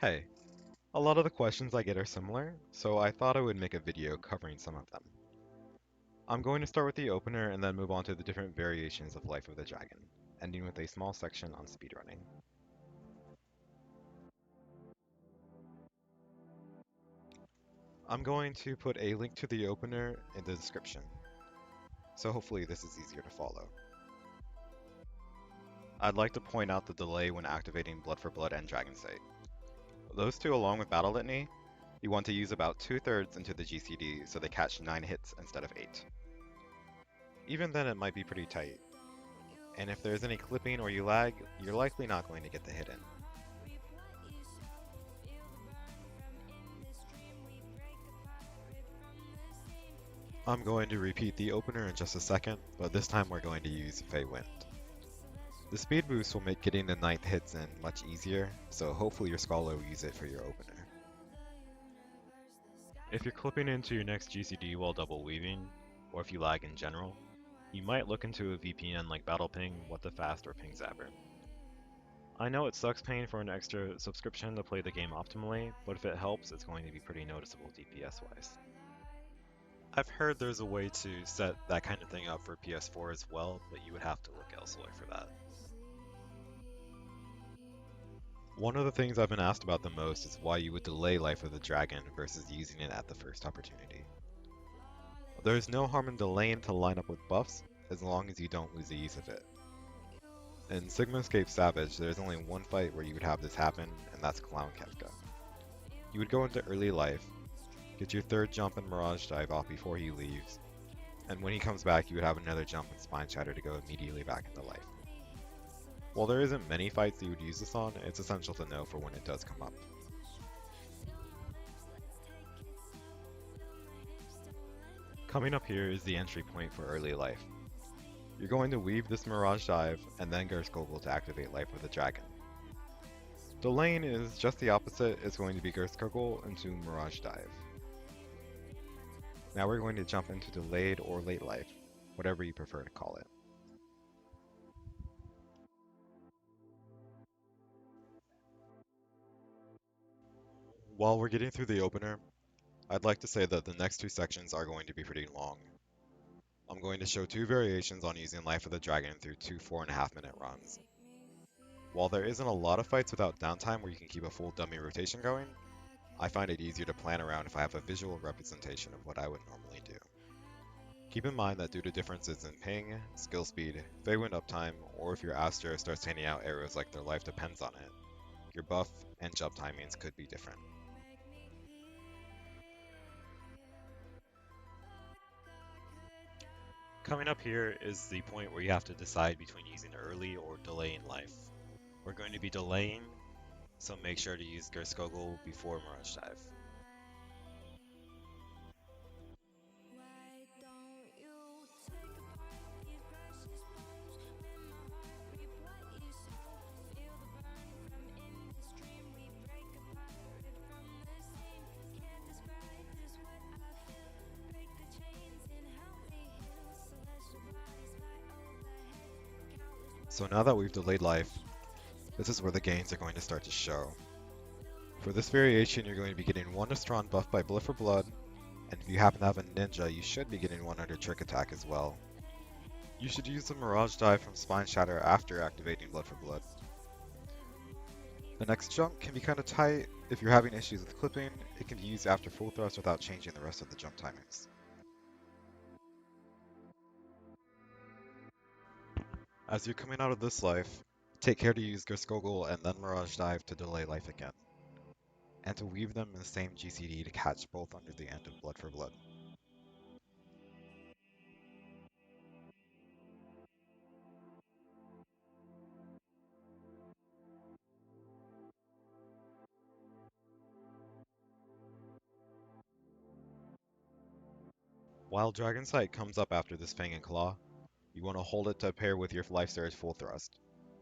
Hey, a lot of the questions I get are similar, so I thought I would make a video covering some of them. I'm going to start with the opener and then move on to the different variations of Life of the Dragon, ending with a small section on speedrunning. I'm going to put a link to the opener in the description, so hopefully this is easier to follow. I'd like to point out the delay when activating Blood for Blood and Dragon Sight. Those two along with Battle Litany, you want to use about 2/3 into the GCD so they catch 9 hits instead of 8. Even then it might be pretty tight, and if there's any clipping or you lag, you're likely not going to get the hit in. I'm going to repeat the opener in just a second, but this time we're going to use Fey Wind. The speed boost will make getting the 9th hits in much easier, so hopefully your scholar will use it for your opener. If you're clipping into your next GCD while double weaving, or if you lag in general, you might look into a VPN like BattlePing, What the Fast, or PingZabber. I know it sucks paying for an extra subscription to play the game optimally, but if it helps, it's going to be pretty noticeable DPS-wise. I've heard there's a way to set that kind of thing up for PS4 as well, but you would have to look elsewhere for that. One of the things I've been asked about the most is why you would delay Life of the Dragon versus using it at the first opportunity. There's no harm in delaying to line up with buffs, as long as you don't lose the use of it. In Sigmascape Savage, there's only one fight where you would have this happen, and that's Clown Kefka. You would go into early life, get your 3rd jump and Mirage Dive off before he leaves, and when he comes back you would have another jump and Spine Shatter to go immediately back into life. While there isn't many fights that you would use this on, it's essential to know for when it does come up. Coming up here is the entry point for early life. You're going to weave this Mirage Dive and then Gerst Gogol to activate Life of the Dragon. Delaying is just the opposite, it's going to be Gerst Gogol into Mirage Dive. Now we're going to jump into delayed or late life, whatever you prefer to call it. While we're getting through the opener, I'd like to say that the next 2 sections are going to be pretty long. I'm going to show 2 variations on using Life of the Dragon through 2 4.5-minute runs. While there isn't a lot of fights without downtime where you can keep a full dummy rotation going, I find it easier to plan around if I have a visual representation of what I would normally do. Keep in mind that due to differences in ping, skill speed, Fey Wind uptime, or if your Astro starts handing out arrows like their life depends on it, your buff and jump timings could be different. Coming up here is the point where you have to decide between using early or delaying life. We're going to be delaying, so make sure to use Gerst Gogol before Mirage Dive. So now that we've delayed life, this is where the gains are going to start to show. For this variation, you're going to be getting 1 Astron buffed by Blood for Blood, and if you happen to have a ninja, you should be getting 1 under Trick Attack as well. You should use the Mirage Dive from Spine Shatter after activating Blood for Blood. The next jump can be kinda tight. If you're having issues with clipping, it can be used after full thrust without changing the rest of the jump timings. As you're coming out of this life, take care to use Gerst Gogol and then Mirage Dive to delay life again, and to weave them in the same GCD to catch both under the end of Blood for Blood. While Dragon Sight comes up after this Fang and Claw, you want to hold it to pair with your Life Surge full thrust.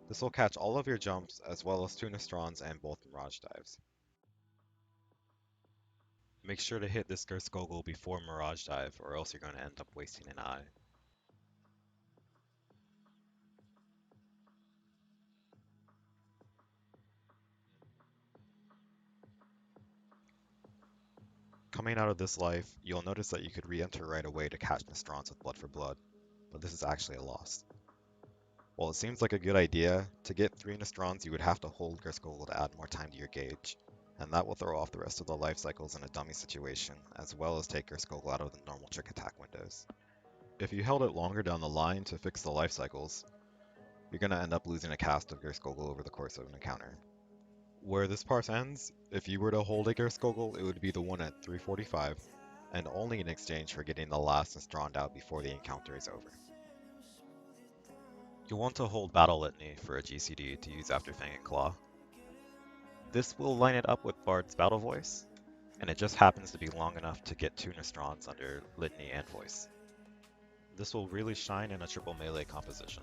This will catch all of your jumps as well as 2 Nostrons and both Mirage Dives. Make sure to hit this Gerst Gogol before Mirage Dive or else you're going to end up wasting an eye. Coming out of this life, you'll notice that you could re-enter right away to catch Nostrons with Blood for Blood, but this is actually a loss. While it seems like a good idea, to get 3 Nostrons you would have to hold Griscogle to add more time to your gauge, and that will throw off the rest of the life cycles in a dummy situation, as well as take Griscogle out of the normal trick attack windows. If you held it longer down the line to fix the life cycles, you're going to end up losing a cast of Griscogle over the course of an encounter. Where this part ends, if you were to hold a Griscogle, it would be the one at 345, and only in exchange for getting the last Nostron out before the encounter is over. You'll want to hold Battle Litany for a GCD to use after Fang and Claw. This will line it up with Bard's Battle Voice, and it just happens to be long enough to get 2 Nostrons under Litany and Voice. This will really shine in a triple melee composition,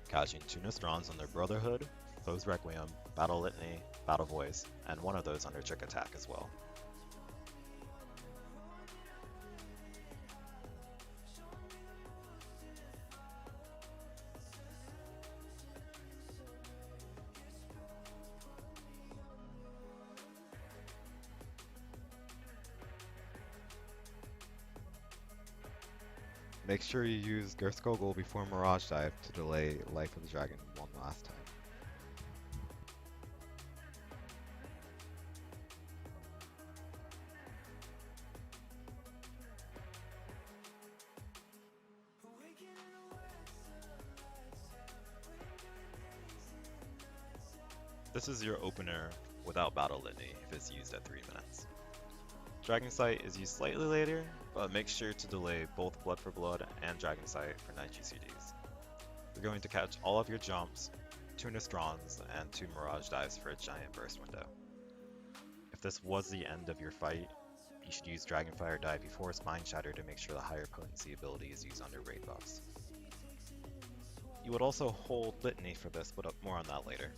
catching 2 Nostrons under Brotherhood, Foe's Requiem, Battle Litany, Battle Voice, and one of those under Trick Attack as well. Make sure you use Griscogle before Mirage Dive to delay Life of the Dragon one last time. This is your opener without Battle Litany if it's used at 3 minutes. Dragon Sight is used slightly later, but make sure to delay both Blood for Blood and Dragon Sight for 9 GCDs. You're going to catch all of your jumps, 2 Nostrons, and 2 Mirage Dives for a giant burst window. If this was the end of your fight, you should use Dragonfire Dive before Spine Shatter to make sure the higher potency ability is used under raid buffs. You would also hold Litany for this, but more on that later.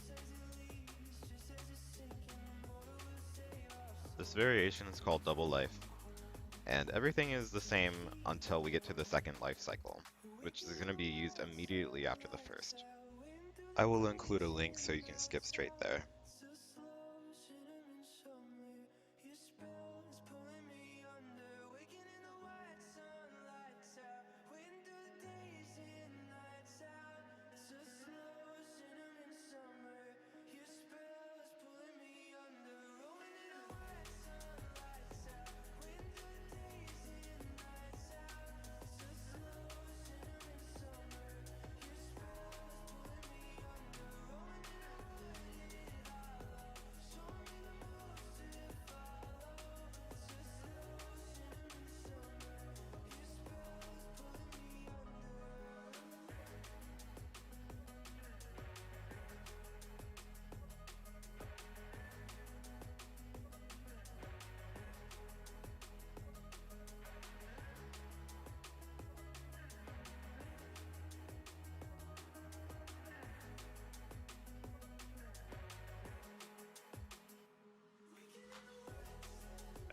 This variation is called Double Life, and everything is the same until we get to the second life cycle, which is going to be used immediately after the first. I will include a link so you can skip straight there.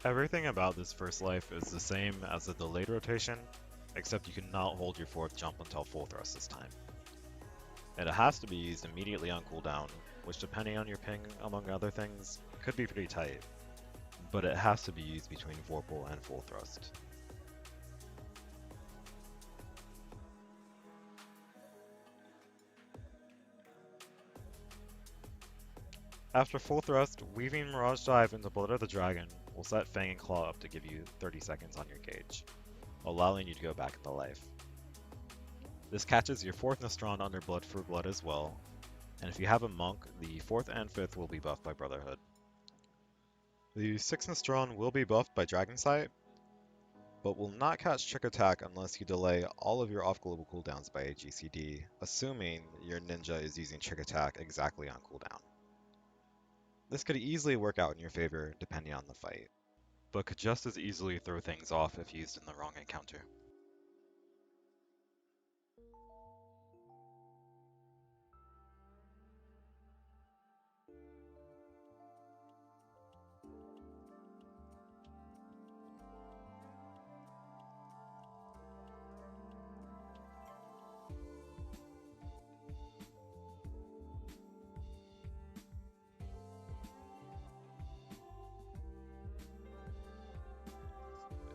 Everything about this first life is the same as the delayed rotation, except you cannot hold your 4th jump until full thrust this time. And it has to be used immediately on cooldown, which depending on your ping, among other things, could be pretty tight. But it has to be used between Vorpal and full thrust. After full thrust, weaving Mirage Dive into Blood of the Dragon will set Fang and Claw up to give you 30 seconds on your gauge, allowing you to go back into life. This catches your 4th Nostron under Blood for Blood as well, and if you have a Monk, the 4th and 5th will be buffed by Brotherhood. The 6th Nostron will be buffed by Dragon Sight, but will not catch Trick Attack unless you delay all of your off-global cooldowns by a GCD, assuming your ninja is using Trick Attack exactly on cooldown. This could easily work out in your favor depending on the fight, but could just as easily throw things off if used in the wrong encounter.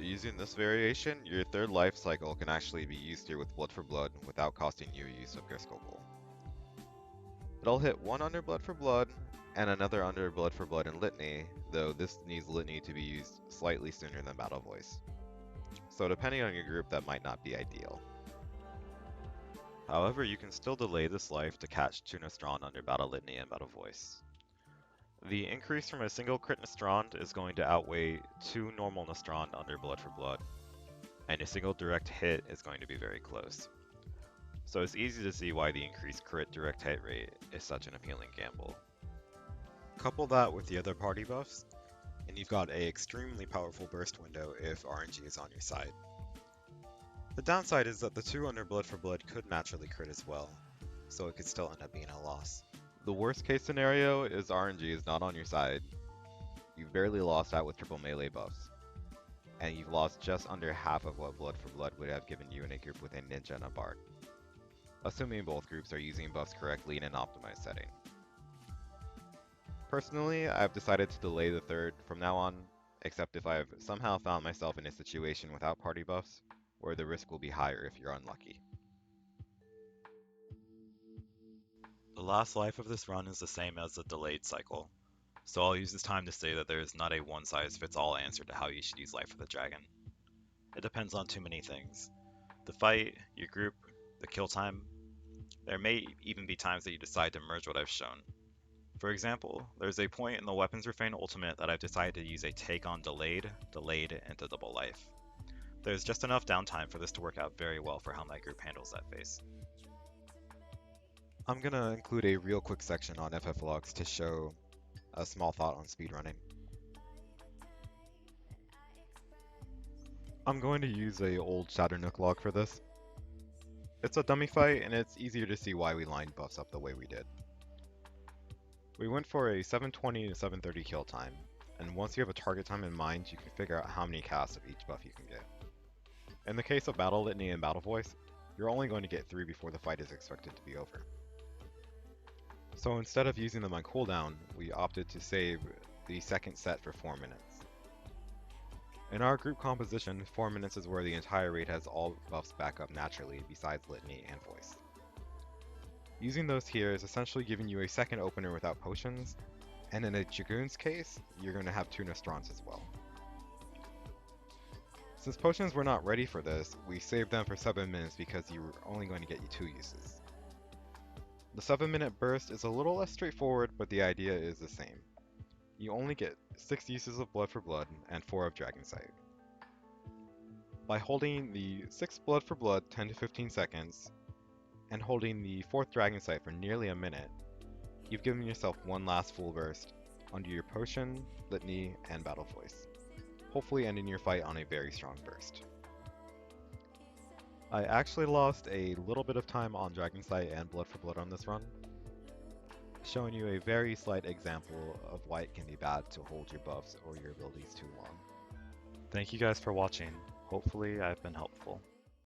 using this variation, your third life cycle can actually be used here with Blood for Blood without costing you use of your Skull. It'll hit one under Blood for Blood and another under Blood for Blood in Litany, though this needs Litany to be used slightly sooner than Battle Voice. So depending on your group, that might not be ideal. However, you can still delay this life to catch 2 Nostrand under Battle Litany and Battle Voice. The increase from a single crit Nostrand is going to outweigh 2 normal Nostrand under Blood for Blood, and a single direct hit is going to be very close. So it's easy to see why the increased crit direct hit rate is such an appealing gamble. Couple that with the other party buffs, and you've got an extremely powerful burst window if RNG is on your side. The downside is that the 2 under Blood for Blood could naturally crit as well, so it could still end up being a loss. The worst case scenario is RNG is not on your side. You've barely lost out with triple melee buffs, and you've lost just under half of what Blood for Blood would have given you in a group with a Ninja and a Bard, assuming both groups are using buffs correctly in an optimized setting. Personally, I've decided to delay the third from now on, except if I've somehow found myself in a situation without party buffs, where the risk will be higher if you're unlucky. The last life of this run is the same as the delayed cycle, so I'll use this time to say that there is not a one-size-fits-all answer to how you should use Life of the Dragon. It depends on too many things. The fight, your group, the kill time. There may even be times that you decide to merge what I've shown. For example, there's a point in the Weapons Refrain Ultimate that I've decided to use a take on delayed, into double life. There's just enough downtime for this to work out very well for how my group handles that phase. I'm gonna include a real quick section on FF logs to show a small thought on speedrunning. I'm going to use a old Shatternook log for this. It's a dummy fight, and it's easier to see why we lined buffs up the way we did. We went for a 720 to 730 kill time, and once you have a target time in mind, you can figure out how many casts of each buff you can get. In the case of Battle Litany and Battle Voice, you're only going to get 3 before the fight is expected to be over. So instead of using them on cooldown, we opted to save the second set for 4 minutes. In our group composition, 4 minutes is where the entire raid has all buffs back up naturally besides Litany and Voice. Using those here is essentially giving you a second opener without potions, and in a Dragoon's case, you're going to have 2 Nostrands as well. Since potions were not ready for this, we saved them for 7 minutes because you were only going to get you 2 uses. The 7-minute burst is a little less straightforward, but the idea is the same. You only get 6 uses of Blood for Blood and 4 of Dragon Sight. By holding the 6th Blood for Blood 10 to 15 seconds, and holding the 4th Dragon Sight for nearly a minute, you've given yourself one last full burst under your Potion, Litany, and Battle Voice, hopefully ending your fight on a very strong burst. I actually lost a little bit of time on Dragon Sight and Blood for Blood on this run, showing you a very slight example of why it can be bad to hold your buffs or your abilities too long. Thank you guys for watching. Hopefully I've been helpful.